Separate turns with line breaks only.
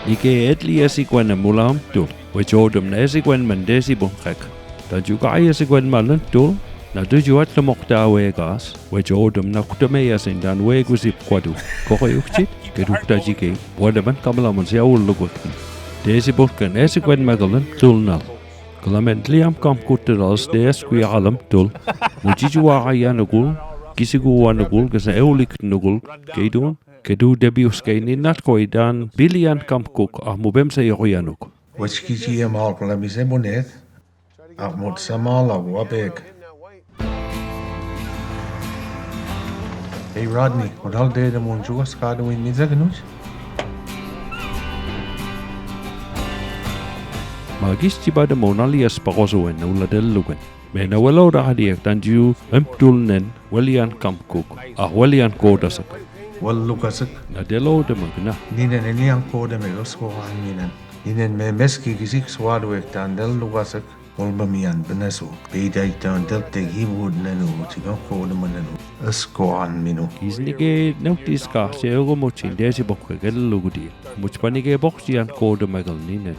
Nike etli esigwen mulam tul. Wejodum nesigwen mendesi bunkhek. Da jugai esigwen malan tul. Na du juat le mokta wegas. Wejodum na kutameyasin dan wegusip kwadu. Kokoyukchit. Kedukta jike. Wadaman kamalaman siya ulugutkin. Desi bunken esigwen magalan tul nal. Klament liam kam kutteras des kui alam tul. Meluijoqo nugul. Gisgajatutitl kasa eulik nugul. Keidun. Kedu debius keinin natkoi dan bilian kampkuk mubemse yoyanuk.
GMAQ lamise monet. Ahmut samala wabek. Hey Rodney, what all day the monjuas kadu in mizagnus?
Magis tiba de monalias parosoen ula delugen. Mena walo da hadiak tanju emptulnen welian kampkuk welian kodasak.
Wallukasak.
Na delo de magna.
Ninen eniang koda melosko hanginen. Ninen me meski gisik swadwek tan del lukasak. Olbamian benesu. Beidai tan del te himud nenu tigan koda manenu. Esko an minu.
Isnige nautis ka se ego mochin desi bokke gelugudi. Muchpanige boksian koda magal ninen.